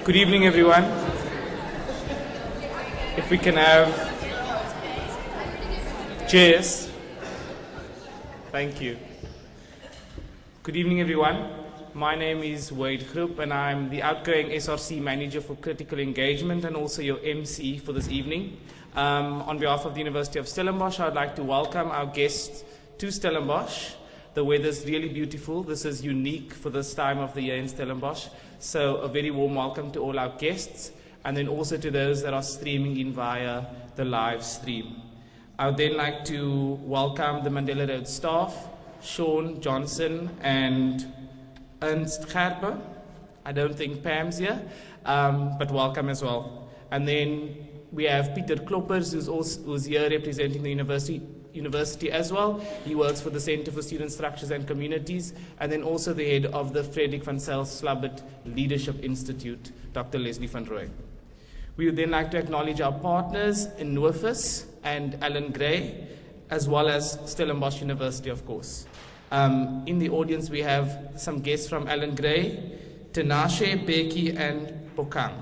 Good evening, everyone. If we can have chairs. Thank you. Good evening, everyone. My name is Wade Groep, and I'm the outgoing SRC Manager for Critical Engagement and also your MC for this evening. On behalf of the University of Stellenbosch, I'd like to welcome our guests to Stellenbosch. The weather's really beautiful. This is unique for this time of the year in Stellenbosch. So a very warm welcome to all our guests, and then also to those that are streaming in via the live stream. I would then like to welcome the Mandela Rhodes staff, Sean Johnson and Ernst Gerber. I don't think Pam's here, but welcome as well. And then we have Peter Kloppers, who's here representing the university as well. He works for the Center for Student Structures and Communities, and then also the head of the Frederick van Zyl Slabbert Leadership Institute, Dr. Leslie van Rooy. We would then like to acknowledge our partners in Novus and Alayne Gray, as well as Stellenbosch University, of course. In the audience, we have some guests from Alayne Gray, Tinashe, Becky, and Bokang.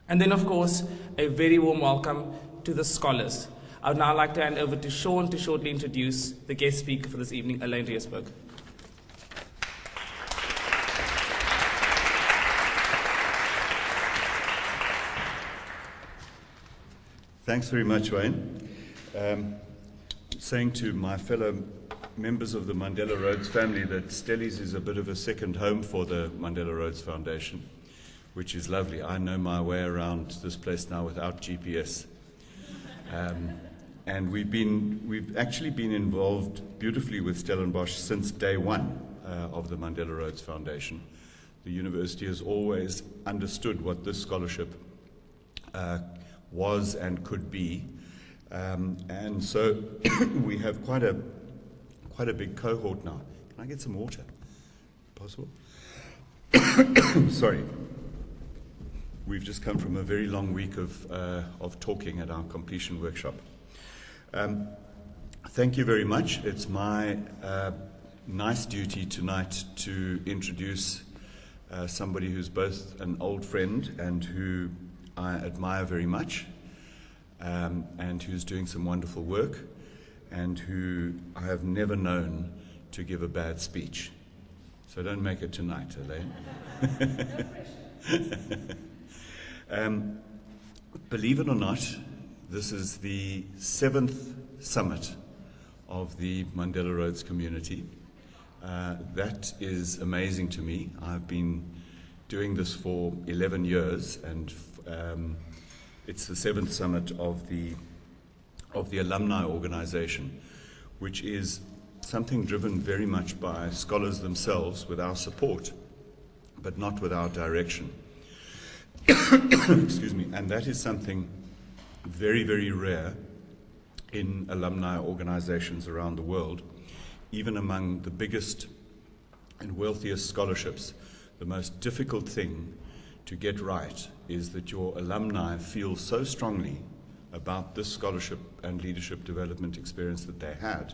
And then, of course, a very warm welcome to the scholars. I would now like to hand over to Sean to shortly introduce the guest speaker for this evening, Alayne Reesburg. Thanks very much, Wayne. Saying to my fellow members of the Mandela Rhodes family that Stellies is a bit of a second home for the Mandela Rhodes Foundation, which is lovely. I know my way around this place now without GPS. And we've actually been involved beautifully with Stellenbosch since day one of the Mandela Rhodes Foundation. The university has always understood what this scholarship was and could be. And so we have quite a big cohort now. Can I get some water? Possible? Sorry. We've just come from a very long week of talking at our completion workshop. Thank you very much. It's my nice duty tonight to introduce somebody who's both an old friend and who I admire very much, and who's doing some wonderful work, and who I have never known to give a bad speech. So don't make it tonight, Alayne. Believe it or not, this is the 7th summit of the Mandela Rhodes Community. That is amazing to me. I've been doing this for 11 years, and it's the 7th summit of the alumni organization, which is something driven very much by scholars themselves with our support, but not with our direction. Excuse me. And that is something very, very rare in alumni organizations around the world. Even among the biggest and wealthiest scholarships, the most difficult thing to get right is that your alumni feel so strongly about this scholarship and leadership development experience that they had,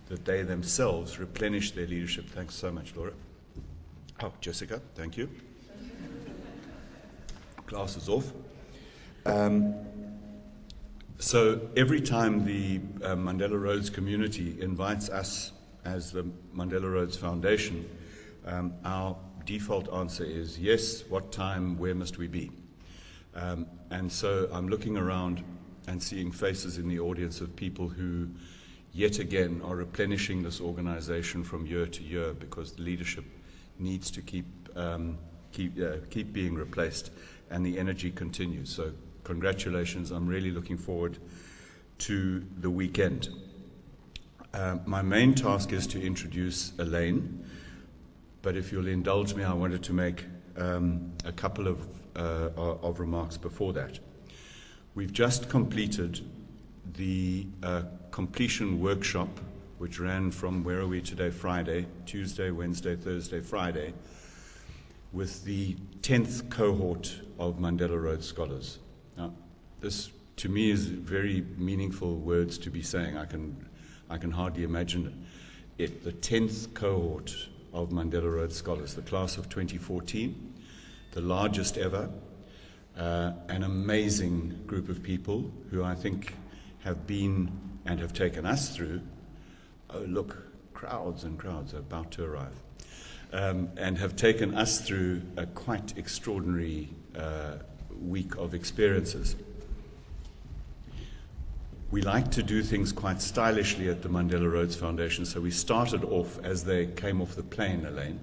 that they themselves replenish their leadership. Thanks so much, Laura. Oh, Jessica, thank you. Glass is off. So every time the Mandela Rhodes Community invites us as the Mandela Rhodes Foundation, our default answer is yes, what time, where must we be? And so I'm looking around and seeing faces in the audience of people who yet again are replenishing this organization from year to year, because the leadership needs to keep being replaced, and the energy continues. So congratulations. I'm really looking forward to the weekend. My main task is to introduce Alayne, but if you'll indulge me, I wanted to make a couple of remarks before that. We've just completed the completion workshop, which ran from, where are we today, Friday, Tuesday, Wednesday, Thursday, Friday, with the 10th cohort of Mandela Rhodes scholars. Now, this to me is very meaningful words to be saying. I can hardly imagine it. The 10th cohort of Mandela Rhodes scholars, the class of 2014, the largest ever, an amazing group of people who I think have been and have taken us through. Oh, look, crowds and crowds are about to arrive. And have taken us through a quite extraordinary week of experiences. We like to do things quite stylishly at the Mandela Rhodes Foundation, so we started off as they came off the plane, Alayne.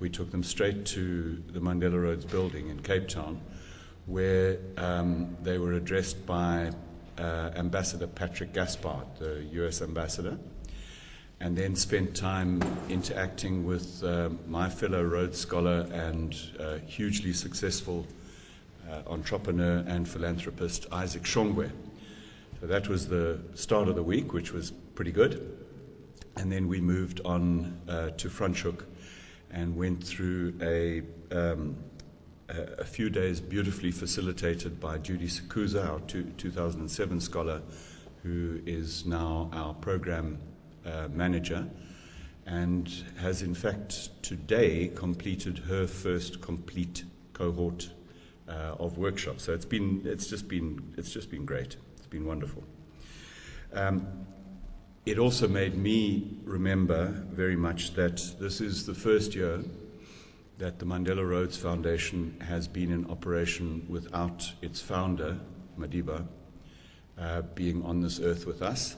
We took them straight to the Mandela Rhodes building in Cape Town, where they were addressed by Ambassador Patrick Gaspard, the US ambassador, and then spent time interacting with my fellow Rhodes Scholar and hugely successful entrepreneur and philanthropist Isaac Shongwe. So that was the start of the week, which was pretty good. And then we moved on to Franschhoek and went through a few days beautifully facilitated by Judy Sikuza, our 2007 scholar, who is now our program manager, and has in fact today completed her first complete cohort of workshops. So it's just been great. It's been wonderful. It also made me remember very much that this is the first year that the Mandela Rhodes Foundation has been in operation without its founder, Madiba, being on this earth with us.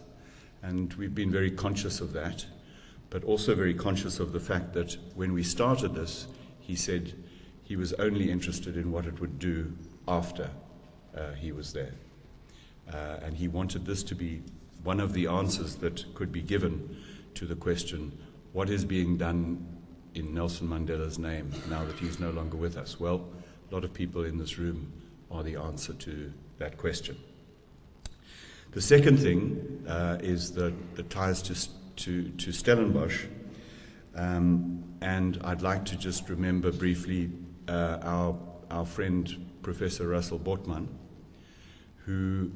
And we've been very conscious of that, but also very conscious of the fact that when we started this, he said he was only interested in what it would do after he was there. And he wanted this to be one of the answers that could be given to the question, what is being done in Nelson Mandela's name now that he's no longer with us? Well, a lot of people in this room are the answer to that question. The second thing is the ties to Stellenbosch. And I'd like to just remember briefly our friend Professor Russell Botman, who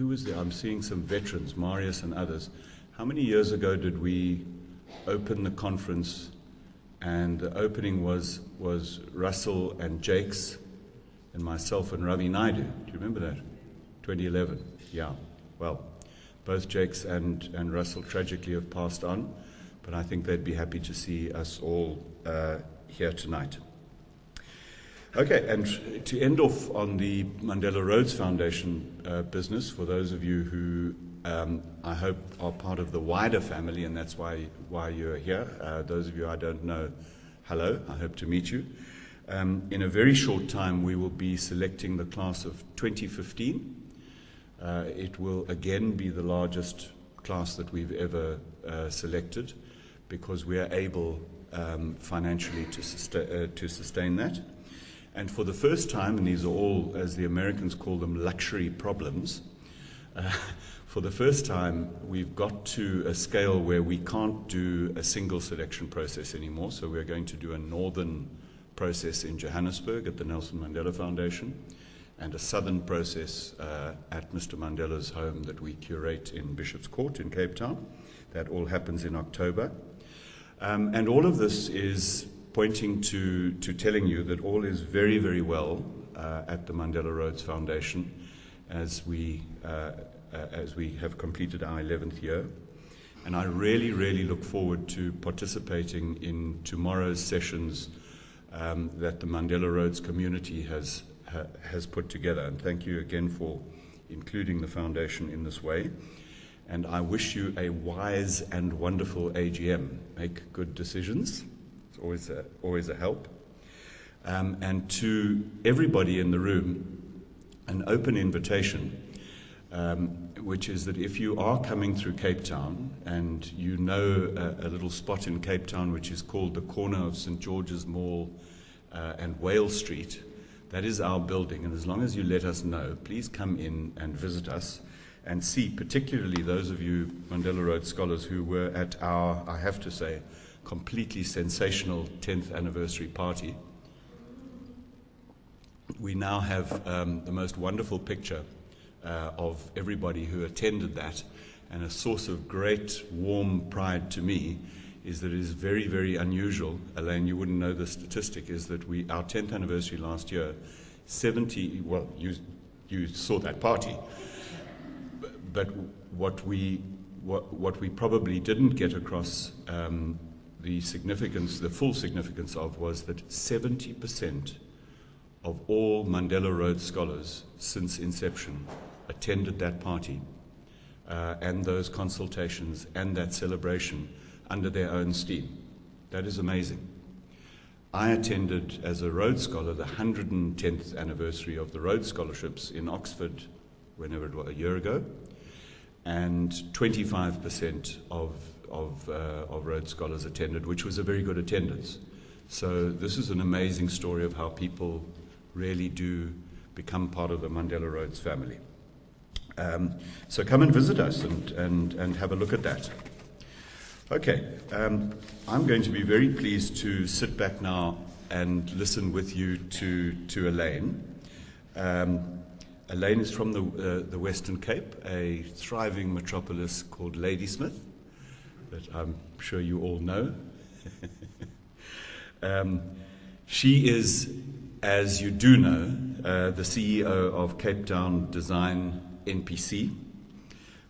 was there? I'm seeing some veterans, Marius and others. How many years ago did we open the conference, and the opening was Russell and Jakes and myself and Ravi Naidu? Do you remember that? 2011. Yeah. Well, both Jakes and Russell tragically have passed on, but I think they'd be happy to see us all here tonight. Okay, and to end off on the Mandela Rhodes Foundation business, for those of you who I hope are part of the wider family, and that's why you're here. Those of you I don't know, hello, I hope to meet you. In a very short time, we will be selecting the class of 2015. It will again be the largest class that we've ever selected, because we are able financially to sustain that. And for the first time, and these are all, as the Americans call them, luxury problems, for the first time, we've got to a scale where we can't do a single selection process anymore. So we're going to do a northern process in Johannesburg at the Nelson Mandela Foundation, and a southern process at Mr. Mandela's home that we curate in Bishop's Court in Cape Town. That all happens in October. And all of this is pointing to telling you that all is very, very well at the Mandela Rhodes Foundation as we have completed our 11th year. And I really, really look forward to participating in tomorrow's sessions that the Mandela Rhodes Community has put together. And thank you again for including the foundation in this way. And I wish you a wise and wonderful AGM. Make good decisions. It's always a help. And to everybody in the room, an open invitation, which is that if you are coming through Cape Town and you know a little spot in Cape Town which is called the corner of St. George's Mall and Whale Street, that is our building. And as long as you let us know, please come in and visit us and see, particularly those of you Mandela Rhodes scholars who were at our, I have to say, completely sensational 10th anniversary party. We now have the most wonderful picture of everybody who attended that, and a source of great warm pride to me is that it is very, very unusual. Alayne, you wouldn't know the statistic, is that our 10th anniversary last year, you saw that party, but what we probably didn't get across the full significance of was that 70% of all Mandela Rhodes scholars since inception attended that party and those consultations and that celebration under their own steam. That is amazing. I attended as a Rhodes Scholar the 110th anniversary of the Rhodes Scholarships in Oxford, whenever it was, a year ago, and 25% of Rhodes Scholars attended, which was a very good attendance. So this is an amazing story of how people really do become part of the Mandela Rhodes family. So come and visit us and have a look at that. Okay, I'm going to be very pleased to sit back now and listen with you to Alayne. Alayne is from the Western Cape, a thriving metropolis called Ladysmith, that I'm sure you all know. She is, as you do know, the CEO of Cape Town Design NPC,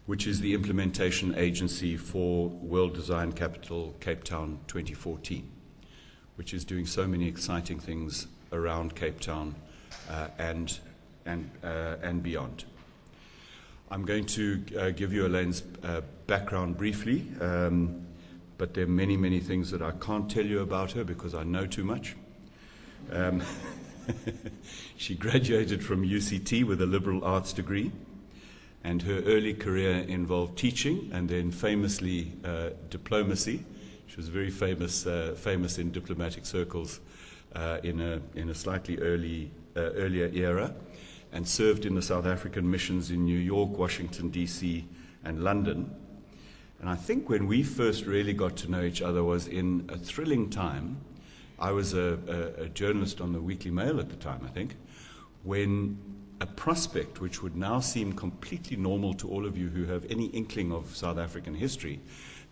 which is the implementation agency for World Design Capital Cape Town 2014, which is doing so many exciting things around Cape Town and beyond. I'm going to give you Alayne's background briefly, but there are many, many things that I can't tell you about her because I know too much. She graduated from UCT with a liberal arts degree, and her early career involved teaching and then famously diplomacy. She was very famous in diplomatic circles in a slightly earlier era, and served in the South African missions in New York, Washington, D.C., and London. And I think when we first really got to know each other was in a thrilling time. I was a journalist on the Weekly Mail at the time, I think, when a prospect which would now seem completely normal to all of you who have any inkling of South African history,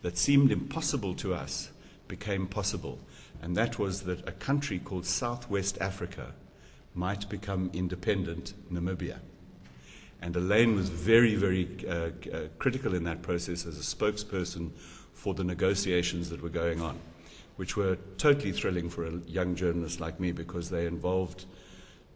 that seemed impossible to us, became possible. And that was that a country called Southwest Africa might become independent Namibia. And Alayne was very, very critical in that process as a spokesperson for the negotiations that were going on, which were totally thrilling for a young journalist like me because they involved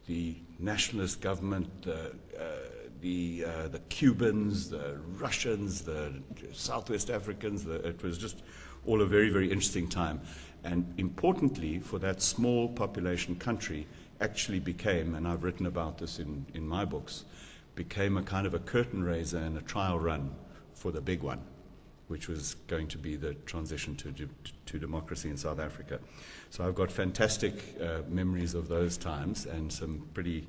the nationalist government, the Cubans, the Russians, the Southwest Africans. It was just all a very, very interesting time. And importantly, for that small population country, actually became, and I've written about this in my books, became a kind of a curtain raiser and a trial run for the big one, which was going to be the transition to democracy in South Africa. So I've got fantastic memories of those times and some pretty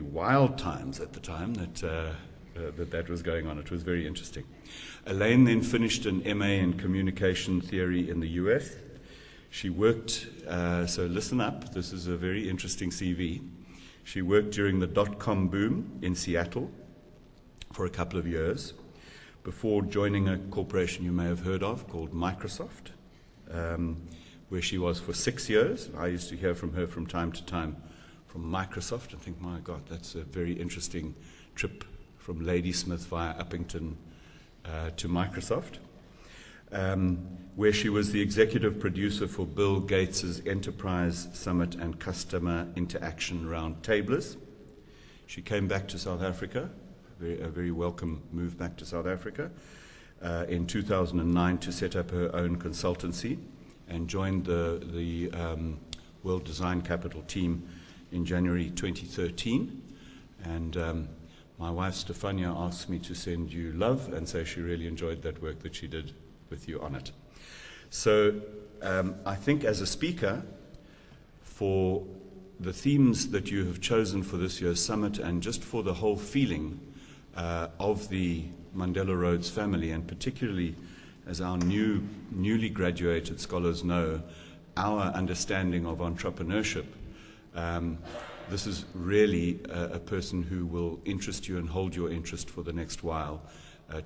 wild times at the time that was going on. It was very interesting. Alayne then finished an MA in communication theory in the US. She worked, so listen up, this is a very interesting CV. She worked during the dot-com boom in Seattle for a couple of years before joining a corporation you may have heard of called Microsoft, where she was for 6 years. I used to hear from her from time to time from Microsoft and think, my God, that's a very interesting trip from Ladysmith via Uppington to Microsoft, where she was the executive producer for Bill Gates's Enterprise Summit and Customer Interaction Roundtablers. She came back to South Africa, a very welcome move back to South Africa, in 2009 to set up her own consultancy and joined the World Design Capital team in January 2013. And my wife Stefania asked me to send you love and say she really enjoyed that work that she did with you on it. So I think as a speaker, for the themes that you have chosen for this year's summit and just for the whole feeling of the Mandela Rhodes family, and particularly as our newly graduated scholars know, our understanding of entrepreneurship, this is really a person who will interest you and hold your interest for the next while,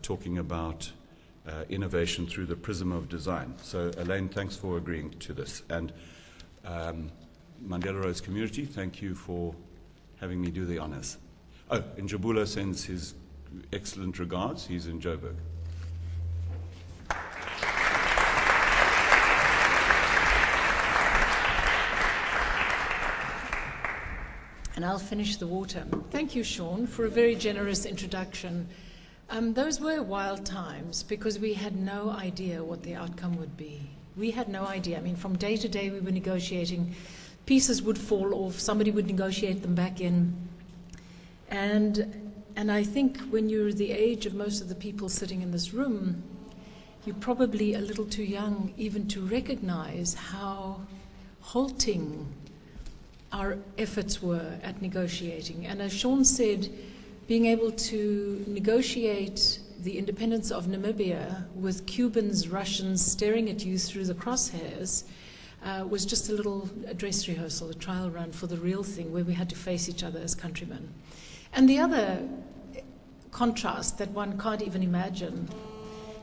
talking about innovation through the prism of design. So, Alayne, thanks for agreeing to this. And Mandela Rhodes Community, thank you for having me do the honors. Oh, and Jabulo sends his excellent regards. He's in Joburg. And I'll finish the water. Thank you, Sean, for a very generous introduction. Those were wild times because we had no idea what the outcome would be. We had no idea. I mean, from day to day we were negotiating. Pieces would fall off. Somebody would negotiate them back in. And I think when you're the age of most of the people sitting in this room, you're probably a little too young even to recognize how halting our efforts were at negotiating. And as Sean said, being able to negotiate the independence of Namibia with Cubans, Russians staring at you through the crosshairs was just a little dress rehearsal, a trial run for the real thing where we had to face each other as countrymen. And the other contrast that one can't even imagine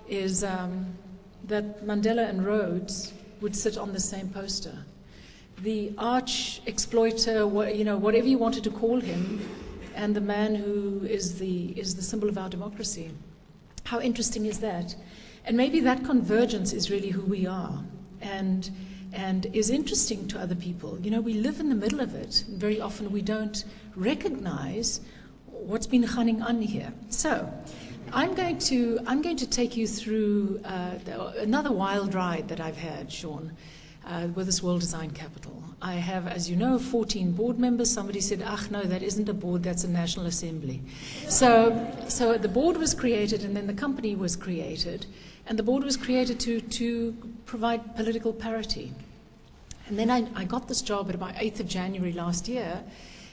is that Mandela and Rhodes would sit on the same poster. The arch exploiter, whatever you wanted to call him, and the man who is the symbol of our democracy. How interesting is that? And maybe that convergence is really who we are, and is interesting to other people. You know, we live in the middle of it, and very often we don't recognize what's been running on here. So, I'm going to take you through another wild ride that I've had, Sean. With this World Design Capital. I have, as you know, 14 board members. Somebody said, no, that isn't a board, that's a National Assembly. So the board was created, and then the company was created, and the board was created to provide political parity. And then I got this job at about 8th of January last year,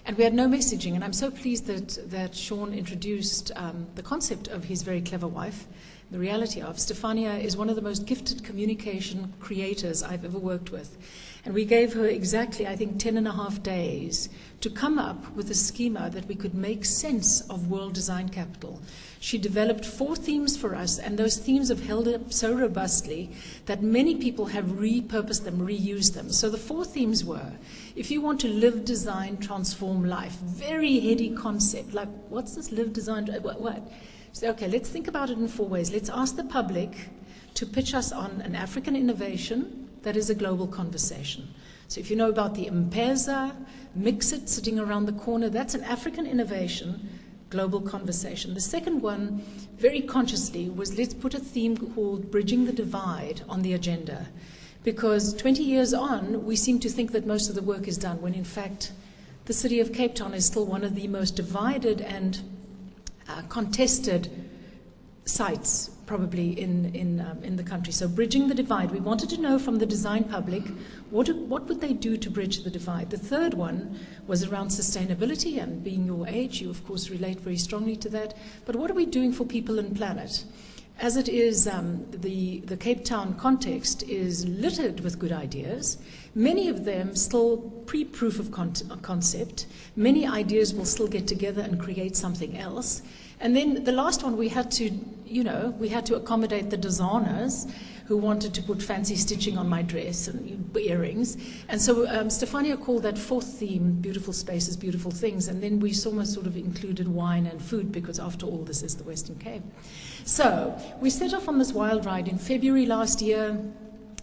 and we had no messaging, and I'm so pleased that Sean introduced the concept of his very clever wife. The reality of Stefania is one of the most gifted communication creators I've ever worked with. And we gave her exactly, I think, 10.5 days to come up with a schema that we could make sense of World Design Capital. She developed 4 themes for us, and those themes have held up so robustly that many people have repurposed them, reused them. So the 4 themes were, if you want to live, design, transform life, very heady concept, like what's this live, design, what? So, okay, let's think about it in 4 ways. Let's ask the public to pitch us on an African innovation that is a global conversation. So if you know about the M-Pesa, Mix-It sitting around the corner, that's an African innovation, global conversation. The second one, very consciously, was let's put a theme called Bridging the Divide on the agenda. Because 20 years on, we seem to think that most of the work is done, when in fact, the city of Cape Town is still one of the most divided and contested sites probably in the country. So bridging the divide. We wanted to know from the design public what would they do to bridge the divide. The third one was around sustainability, and being your age, you of course relate very strongly to that. But what are we doing for people and planet? As it is, the Cape Town context is littered with good ideas. Many of them still pre-proof of concept. Many ideas will still get together and create something else. And then the last one, we had to accommodate the designers who wanted to put fancy stitching on my dress and earrings. And so Stefania called that 4th theme, Beautiful Spaces, Beautiful Things. And then we almost sort of included wine and food, because after all, this is the Western Cape. So we set off on this wild ride in February last year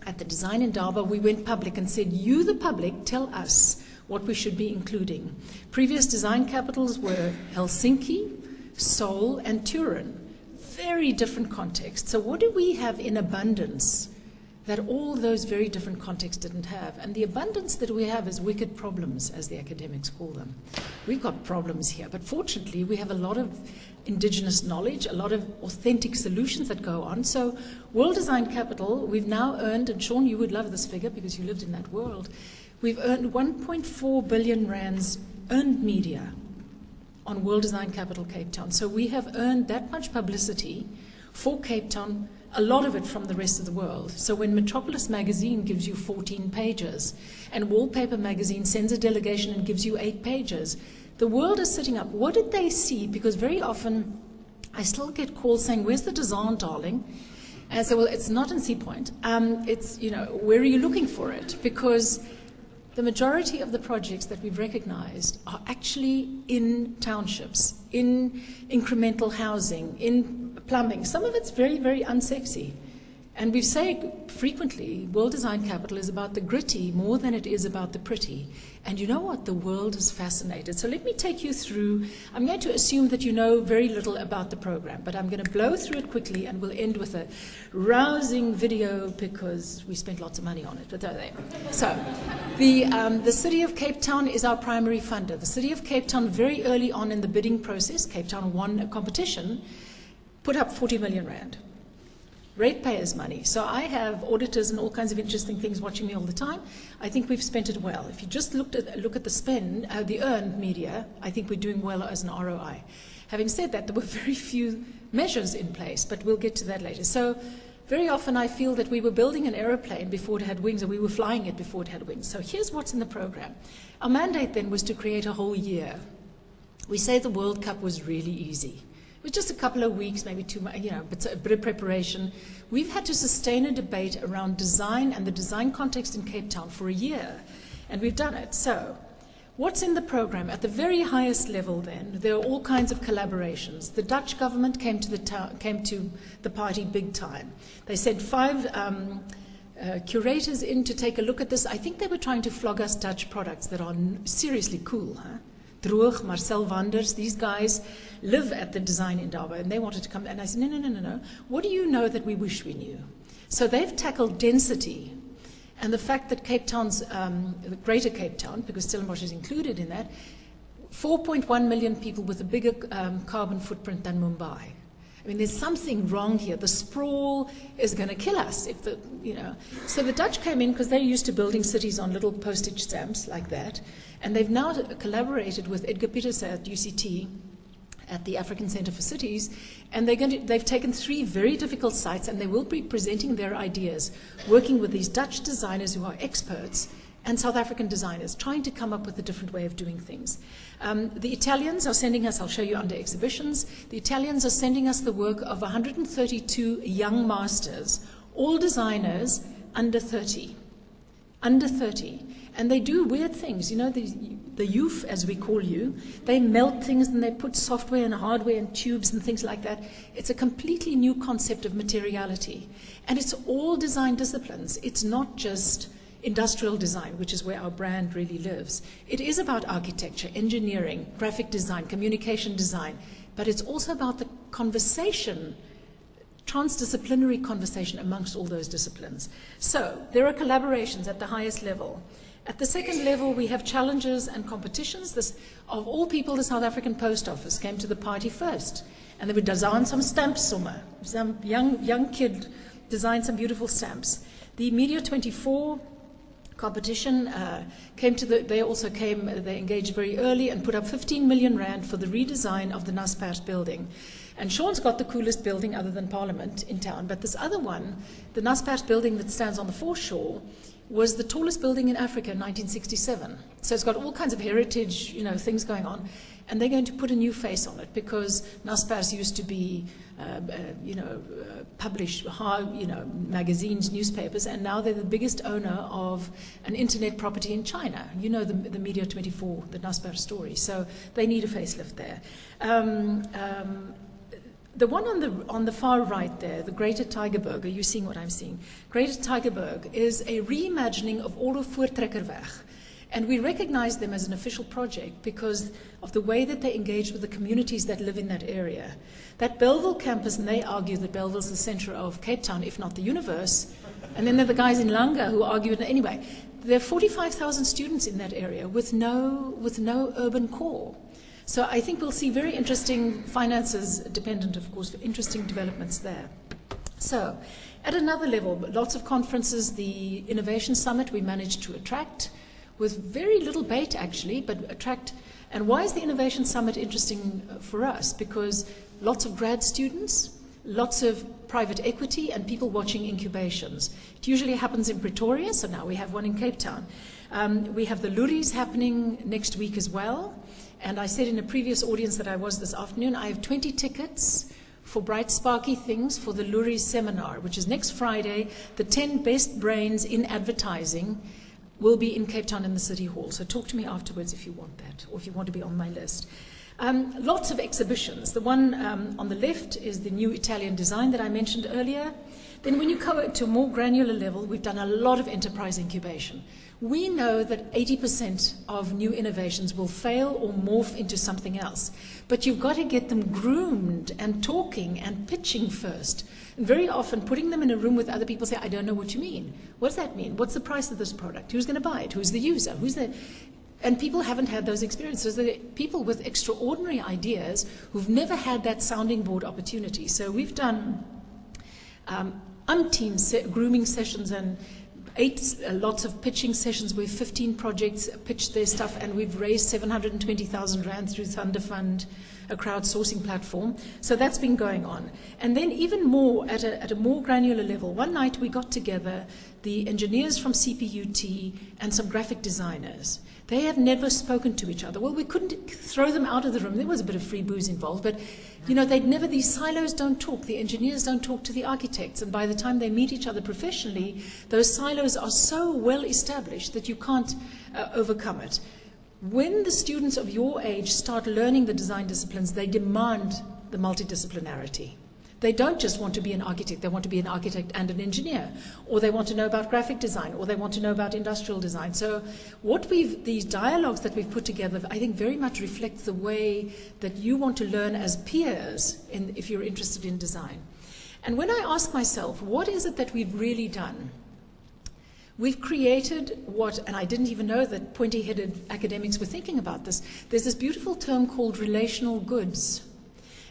at the Design in Durban. We went public and said, you, the public, tell us what we should be including. Previous design capitals were Helsinki, Seoul, and Turin. Very different contexts. So what do we have in abundance that all those very different contexts didn't have? And the abundance that we have is wicked problems, as the academics call them. We've got problems here, but fortunately we have a lot of indigenous knowledge, a lot of authentic solutions that go on. So World Design Capital, we've now earned, and Sean, you would love this figure because you lived in that world, we've earned 1.4 billion rands earned media on World Design Capital Cape Town. So we have earned that much publicity for Cape Town, a lot of it from the rest of the world. So when Metropolis magazine gives you 14 pages and Wallpaper magazine sends a delegation and gives you 8 pages, the world is sitting up. What did they see? Because very often I still get calls saying, where's the design, darling? And I said, well, it's not in Sea Point. It's, where are you looking for it? Because the majority of the projects that we've recognized are actually in townships, in incremental housing, in plumbing. Some of it's very, very unsexy. And we say frequently, World Design Capital is about the gritty more than it is about the pretty. And you know what? The world is fascinated. So let me take you through. I'm going to assume that you know very little about the program, but I'm going to blow through it quickly, and we'll end with a rousing video because we spent lots of money on it. But there. So the City of Cape Town is our primary funder. The City of Cape Town, very early on in the bidding process, Cape Town won a competition, put up 40 million rand. Ratepayers' money. So I have auditors and all kinds of interesting things watching me all the time. I think we've spent it well. If you just look at the spend, the earned media, I think we're doing well as an ROI. Having said that, there were very few measures in place, but we'll get to that later. So very often I feel that we were building an aeroplane before it had wings, or we were flying it before it had wings. So here's what's in the program. Our mandate then was to create a whole year. We say the World Cup was really easy. It was just a couple of weeks, maybe 2 months, but a bit of preparation. We've had to sustain a debate around design and the design context in Cape Town for a year, and we've done it. So what's in the program? At the very highest level then, there are all kinds of collaborations. The Dutch government came to the party big time. They sent 5 curators in to take a look at this. I think they were trying to flog us Dutch products that are seriously cool, huh? Droog, Marcel Wanders, these guys live at the Design Indaba, and they wanted to come. And I said, no. What do you know that we wish we knew? So they've tackled density and the fact that Cape Town's, the greater Cape Town, because Stellenbosch is included in that, 4.1 million people with a bigger carbon footprint than Mumbai. I mean, there's something wrong here. The sprawl is going to kill us if So the Dutch came in because they're used to building cities on little postage stamps like that, and they've now collaborated with Edgar Pieterse at UCT, at the African Centre for Cities, and they've taken 3 very difficult sites, and they will be presenting their ideas, working with these Dutch designers who are experts and South African designers, trying to come up with a different way of doing things. The Italians are sending us, I'll show you under exhibitions, the Italians are sending us the work of 132 young masters, all designers under 30. Under 30. And they do weird things. The youth, as we call you, they melt things and they put software and hardware and tubes and things like that. It's a completely new concept of materiality. And it's all design disciplines. It's not just industrial design, which is where our brand really lives. It is about architecture, engineering, graphic design, communication design, but it's also about the conversation, transdisciplinary conversation amongst all those disciplines. So there are collaborations at the highest level. At the second level, we have challenges and competitions. Of all people, the South African Post Office came to the party first, and they would design some stamps somewhere. Some young kid designed some beautiful stamps. The Media 24 competition they engaged very early and put up 15 million rand for the redesign of the Naspers building. And Sean's got the coolest building other than Parliament in town, but this other one, the Naspers building that stands on the foreshore, was the tallest building in Africa in 1967. So it's got all kinds of heritage, things going on. And they're going to put a new face on it because Naspers used to be, publish magazines, newspapers, and now they're the biggest owner of an internet property in China. The Media 24, the Naspers story. So they need a facelift there. The one on the far right there, the Greater Tygerberg, are you seeing what I'm seeing? Greater Tygerberg is a reimagining of Olo Voortrekkerweg. And we recognize them as an official project because of the way that they engage with the communities that live in that area. That Belleville campus, and they argue that Belleville's the center of Cape Town, if not the universe. And then there are the guys in Langa who argue it. Anyway, there are 45,000 students in that area with no urban core. So I think we'll see very interesting finances, dependent, of course, for interesting developments there. So at another level, lots of conferences, the Innovation Summit we managed to attract, with very little bait actually, but attract. And why is the Innovation Summit interesting for us? Because lots of grad students, lots of private equity, and people watching incubations. It usually happens in Pretoria, so now we have one in Cape Town. We have the Luries happening next week as well. And I said in a previous audience that I was this afternoon, I have 20 tickets for bright, sparky things for the Lurie seminar, which is next Friday. The 10 best brains in advertising will be in Cape Town in the City Hall. So talk to me afterwards if you want that, or if you want to be on my list. Lots of exhibitions. The one on the left is the new Italian design that I mentioned earlier. Then when you go to a more granular level, we've done a lot of enterprise incubation. We know that 80% of new innovations will fail or morph into something else. But you've got to get them groomed and talking and pitching first. And very often putting them in a room with other people say, I don't know what you mean. What does that mean? What's the price of this product? Who's going to buy it? Who's the user? And people haven't had those experiences. They're people with extraordinary ideas who've never had that sounding board opportunity. So we've done umpteen grooming sessions and lots of pitching sessions where 15 projects pitched their stuff, and we've raised 720,000 Rand through Thunder Fund, a crowdsourcing platform. So that's been going on. And then even more, at a more granular level, one night we got together the engineers from CPUT and some graphic designers. They had never spoken to each other. Well, we couldn't throw them out of the room. There was a bit of free booze involved, but these silos don't talk. The engineers don't talk to the architects. And by the time they meet each other professionally, those silos are so well established that you can't overcome it. When the students of your age start learning the design disciplines, they demand the multidisciplinarity. They don't just want to be an architect, they want to be an architect and an engineer, or they want to know about graphic design, or they want to know about industrial design. So these dialogues that we've put together, I think very much reflect the way that you want to learn as peers if you're interested in design. And when I ask myself, what is it that we've really done? We've created and I didn't even know that pointy-headed academics were thinking about this. There's this beautiful term called relational goods.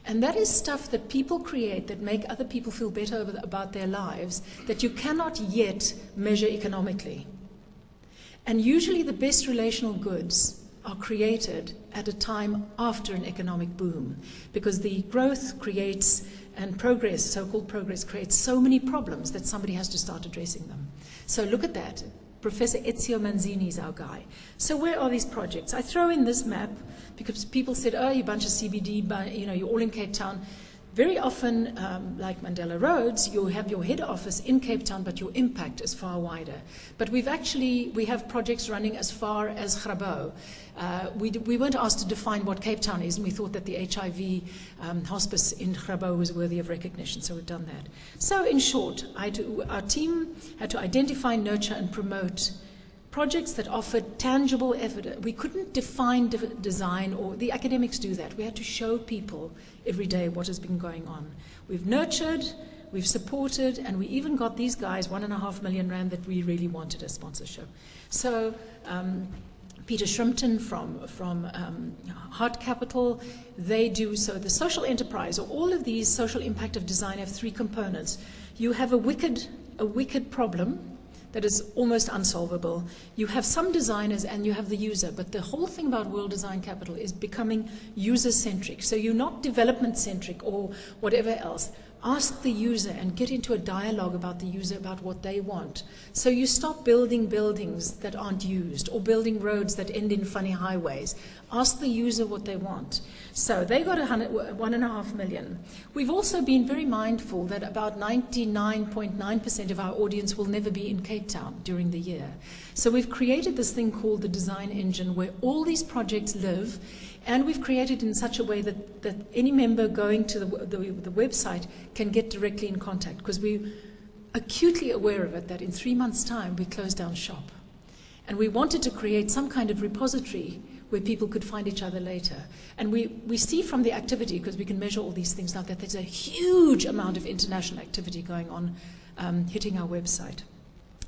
And that is stuff that people create that make other people feel better about their lives that you cannot yet measure economically. And usually the best relational goods are created at a time after an economic boom, because the growth creates and progress, so-called progress, creates so many problems that somebody has to start addressing them. So look at that. Professor Ezio Manzini is our guy. So where are these projects? I throw in this map because people said, oh, you bunch of CBD, you're all in Cape Town. Very often, like Mandela Rhodes, you have your head office in Cape Town, but your impact is far wider. But we have projects running as far as Grabo. We weren't asked to define what Cape Town is, and we thought that the HIV hospice in Grabo was worthy of recognition, so we've done that. So in short, our team had to identify, nurture, and promote projects that offered tangible evidence. We couldn't define design, or the academics do that. We had to show people every day what has been going on. We've nurtured, we've supported, and we even got these guys 1.5 million Rand that we really wanted as sponsorship. So Peter Shrimpton from Heart Capital, they do, so the social enterprise, or all of these social impact of design have 3 components. You have a wicked problem that is almost unsolvable. You have some designers and you have the user, but the whole thing about World Design Capital is becoming user-centric. So you're not development-centric or whatever else. Ask the user and get into a dialogue about the user, about what they want. So you stop building buildings that aren't used or building roads that end in funny highways. Ask the user what they want. So they got 1.5 million. We've also been very mindful that about 99.9% of our audience will never be in Cape Town during the year. So we've created this thing called the Design Engine, where all these projects live, and we've created in such a way that any member going to the website can get directly in contact, because we're acutely aware of it, that in 3 months' time we close down shop. And we wanted to create some kind of repository where people could find each other later. And we see from the activity, because we can measure all these things now, that there's a huge amount of international activity going on hitting our website.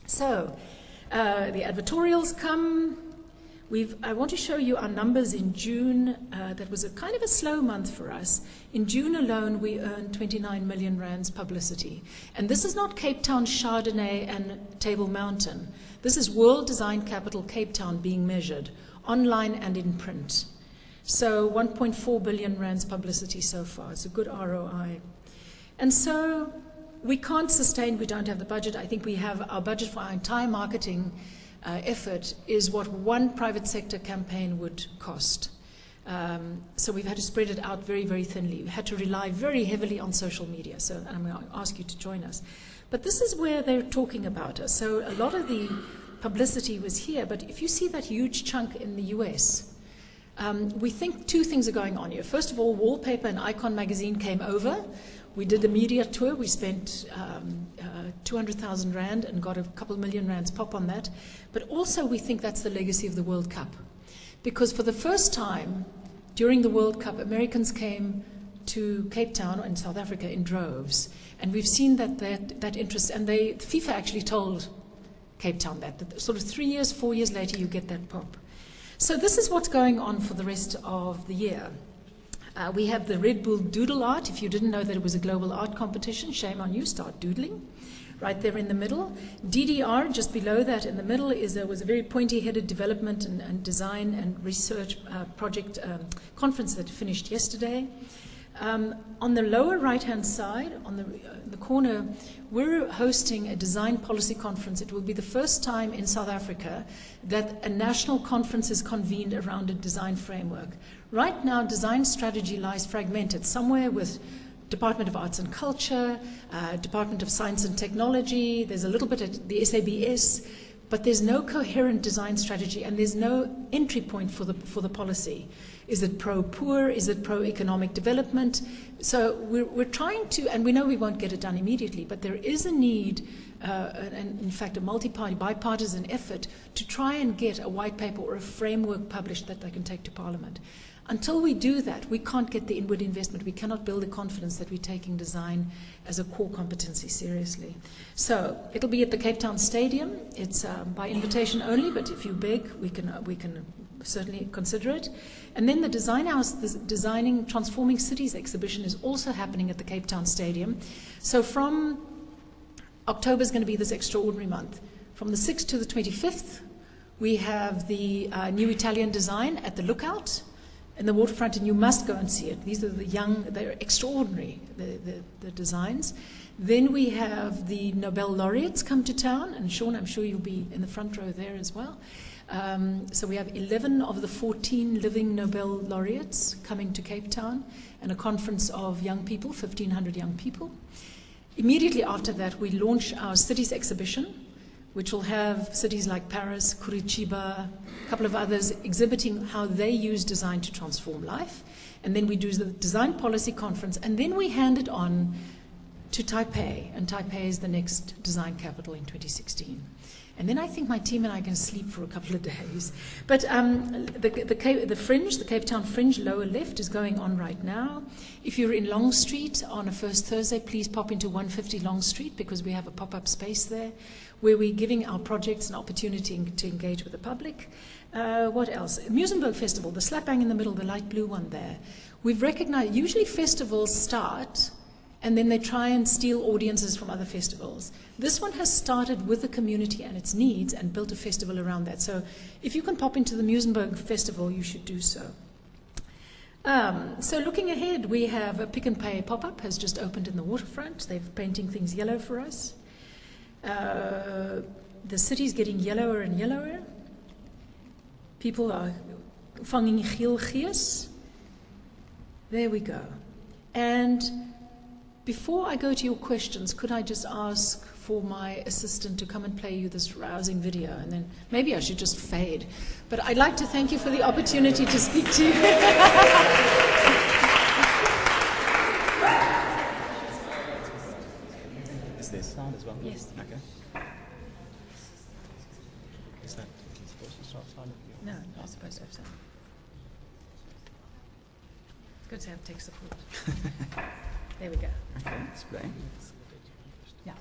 So the advertorials come. I want to show you our numbers in June. That was a kind of a slow month for us. In June alone, we earned 29 million Rands publicity. And this is not Cape Town, Chardonnay, and Table Mountain. This is World Design Capital Cape Town being measured, online and in print. So 1.4 billion Rands publicity so far. It's a good ROI. And so we can't sustain, we don't have the budget. I think we have our budget for our entire marketing effort is what one private sector campaign would cost. So we've had to spread it out very, very thinly. We had to rely very heavily on social media. So I'm going to ask you to join us. But this is where they're talking about us. So a lot of the publicity was here. But if you see that huge chunk in the US, we think two things are going on here. First of all, Wallpaper and Icon magazine came over. We did a media tour. We spent 200,000 Rand and got a couple million Rands pop on that. But also we think that's the legacy of the World Cup. Because for the first time during the World Cup, Americans came to Cape Town in South Africa in droves. And we've seen that interest. And FIFA actually told Cape Town that sort of 3 years, 4 years later, you get that pop. So this is what's going on for the rest of the year. We have the Red Bull Doodle Art. If you didn't know that it was a global art competition, shame on you, start doodling. Right there in the middle. DDR, just below that in the middle, was a very pointy-headed development and design and research project conference that finished yesterday. On the lower right-hand side, on the corner, we're hosting a design policy conference. It will be the first time in South Africa that a national conference is convened around a design framework. Right now, design strategy lies fragmented, somewhere with Department of Arts and Culture, Department of Science and Technology, there's a little bit at the SABS, but there's no coherent design strategy and there's no entry point for the policy. Is it pro-poor? Is it pro-economic development? So we're trying to, and we know we won't get it done immediately, but there is a need, and in fact a multi-party, bipartisan effort to try and get a white paper or a framework published that they can take to Parliament. Until we do that, we can't get the inward investment. We cannot build the confidence that we're taking design as a core competency seriously. So it'll be at the Cape Town Stadium. It's by invitation only, but if you beg, we can certainly consider it. And then the Design House, the Designing Transforming Cities exhibition is also happening at the Cape Town Stadium. So from October is going to be this extraordinary month. From the 6th to the 25th, we have the new Italian design at the Lookout in the waterfront, and you must go and see it. These are the young, they're extraordinary, the designs. Then we have the Nobel laureates come to town, and Sean, I'm sure you'll be in the front row there as well. So we have 11 of the 14 living Nobel laureates coming to Cape Town, and a conference of young people, 1,500 young people. Immediately after that, we launch our cities exhibition, which will have cities like Paris, Curitiba, a couple of others exhibiting how they use design to transform life. And then we do the design policy conference, and then we hand it on to Taipei, and Taipei is the next design capital in 2016. And then I think my team and I are going to sleep for a couple of days. But the Fringe, the Cape Town Fringe, lower left, is going on right now. If you're in Long Street on a first Thursday, please pop into 150 Long Street, because we have a pop-up space there where we're giving our projects an opportunity to engage with the public. What else? Musenberg Festival, the slap bang in the middle, the light blue one there. We've recognized, usually festivals start and then they try and steal audiences from other festivals. This one has started with the community and its needs and built a festival around that. So if you can pop into the Musenberg Festival, you should do so. So looking ahead, we have a Pick and Pay pop-up has just opened in the waterfront. They're painting things yellow for us. The city's getting yellower and yellower. People are vanging geel gees. There we go. And before I go to your questions, could I just ask for my assistant to come and play you this rousing video, and then maybe I should just fade. But I'd like to thank you for the opportunity to speak to you. Is there sound as well? Yes. Okay. Is that supposed to start sounding? No, not supposed to have sound. It's good to have tech support. There we go. Okay, let's play. Yeah.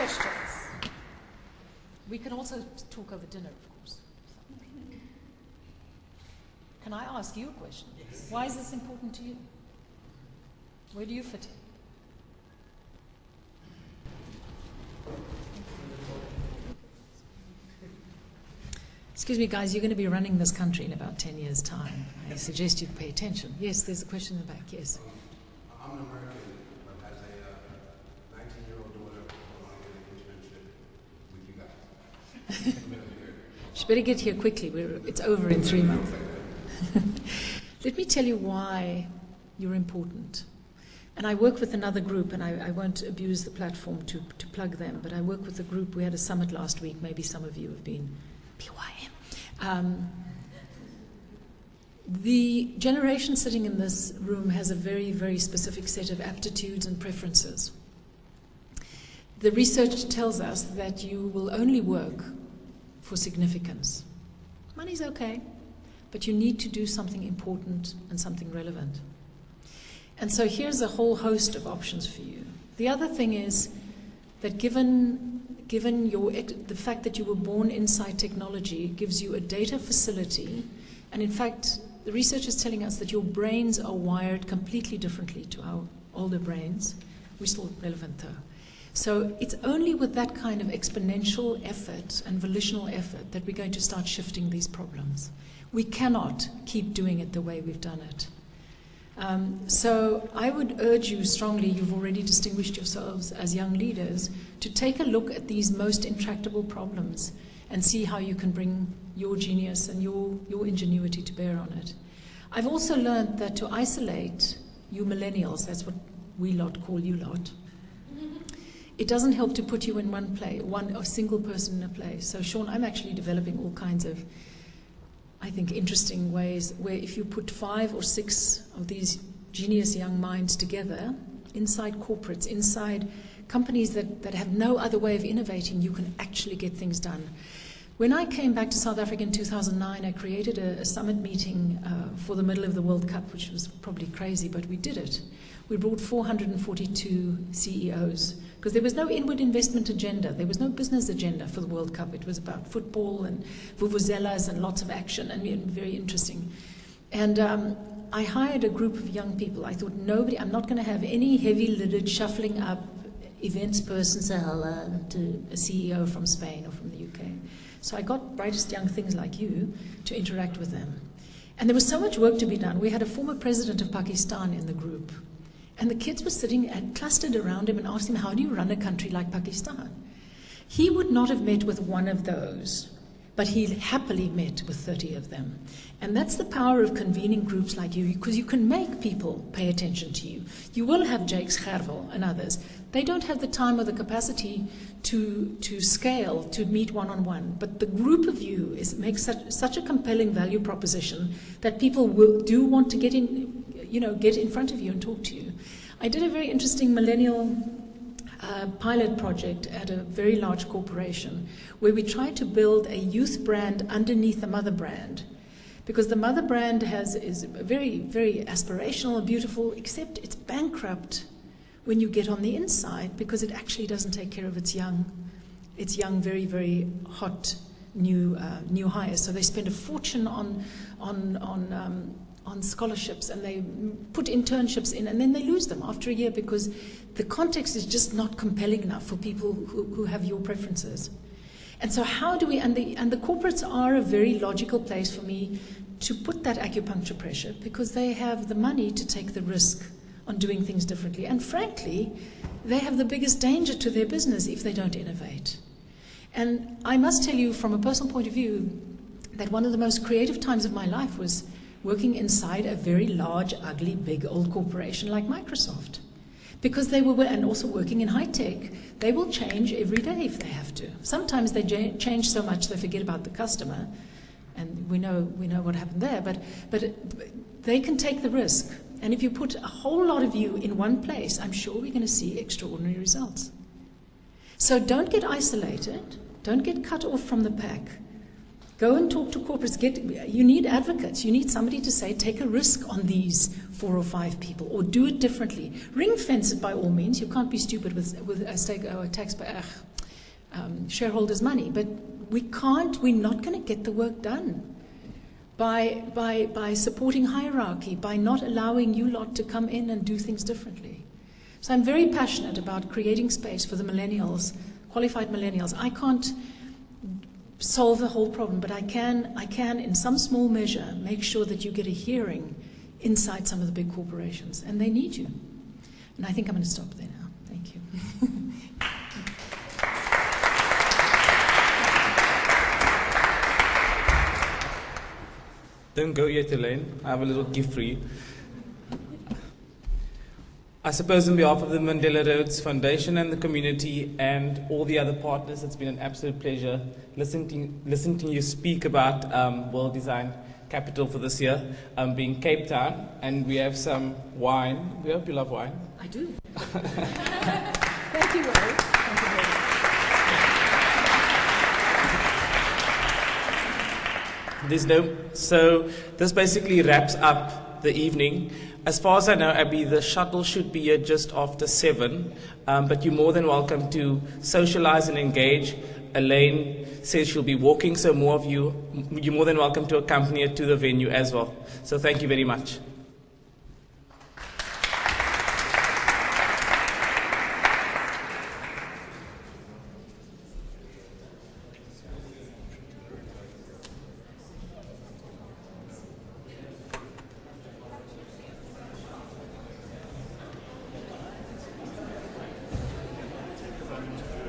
questions? We can also talk over dinner, of course. Can I ask you a question? Yes. Why is this important to you? Where do you fit in? Excuse me, guys, you're going to be running this country in about 10 years' time. I suggest you pay attention. Yes, there's a question in the back, yes. I'm an American, but as a 19-year-old daughter, I want to get an internship with you guys. She better get here quickly. It's over in 3 months. Let me tell you why you're important. And I work with another group, and I won't abuse the platform to plug them, but I work with a group. We had a summit last week. Maybe some of you have been. BYM. The generation sitting in this room has a very, very specific set of aptitudes and preferences. The research tells us that you will only work for significance. Money's okay, but you need to do something important and something relevant. And so here's a whole host of options for you. The other thing is that given the fact that you were born inside technology gives you a data facility, and in fact, the research is telling us that your brains are wired completely differently to our older brains. We're still relevant though. So it's only with that kind of exponential effort and volitional effort that we're going to start shifting these problems. We cannot keep doing it the way we've done it. So I would urge you strongly, you've already distinguished yourselves as young leaders, to take a look at these most intractable problems and see how you can bring your genius and your ingenuity to bear on it. I've also learned that to isolate you millennials, that's what we lot call you lot, it doesn't help to put you in one place, a single person in a place. So Sean, I'm actually developing all kinds of, I think, interesting ways where if you put 5 or 6 of these genius young minds together, inside corporates, inside companies that have no other way of innovating, you can actually get things done. When I came back to South Africa in 2009, I created a summit meeting for the middle of the World Cup, which was probably crazy, but we did it. We brought 442 CEOs, because there was no inward investment agenda. There was no business agenda for the World Cup. It was about football and vuvuzelas and lots of action, and very interesting. And I hired a group of young people. I thought, I'm not going to have any heavy-lidded shuffling up events person say hello to a CEO from Spain or from the UK. So I got brightest young things like you to interact with them. And there was so much work to be done. We had a former president of Pakistan in the group. And the kids were sitting and clustered around him and asked him, how do you run a country like Pakistan? He would not have met with one of those, but he happily met with 30 of them. And that's the power of convening groups like you, because you can make people pay attention to you. You will have Jakes Gerwel and others. They don't have the time or the capacity to scale, to meet one-on-one. But the group of you makes such a compelling value proposition that people do want to get in front of you and talk to you. I did a very interesting millennial pilot project at a very large corporation where we tried to build a youth brand underneath the mother brand. Because the mother brand is very, very aspirational and beautiful, except it's bankrupt when you get on the inside because it actually doesn't take care of its young, very, very hot new hires. So they spend a fortune on scholarships, and they put internships in, and then they lose them after a year because the context is just not compelling enough for people who have your preferences. And so how do we, and the corporates are a very logical place for me to put that acupuncture pressure, because they have the money to take the risk on doing things differently. And frankly, they have the biggest danger to their business if they don't innovate. And I must tell you from a personal point of view that one of the most creative times of my life was working inside a very large, ugly, big old corporation like Microsoft. Because they were, and also working in high tech, they will change every day if they have to. Sometimes they change so much they forget about the customer, and we know what happened there. But they can take the risk, and if you put a whole lot of you in one place, I'm sure we're going to see extraordinary results. So don't get isolated, don't get cut off from the pack. Go and talk to corporates. You need advocates. You need somebody to say, take a risk on these 4 or 5 people, or do it differently. Ring fence it by all means. You can't be stupid with a tax. shareholders' money. But we're not going to get the work done by supporting hierarchy, by not allowing you lot to come in and do things differently. So I'm very passionate about creating space for the millennials, qualified millennials. I can't solve the whole problem, but I can in some small measure make sure that you get a hearing inside some of the big corporations, and they need you. And I think I'm going to stop there now. Thank you. Don't go yet, Alayne. I have a little gift for you. I suppose on behalf of the Mandela Rhodes Foundation and the community and all the other partners, it's been an absolute pleasure listening to you speak about World Design Capital for this year, being Cape Town, and we have some wine. We hope you love wine. I do. Thank you, Wade. Thank you very much. So this basically wraps up the evening. As far as I know, Abby, the shuttle should be here just after 7, but you're more than welcome to socialize and engage. Alayne says she'll be walking, so more of you're more than welcome to accompany her to the venue as well. So thank you very much.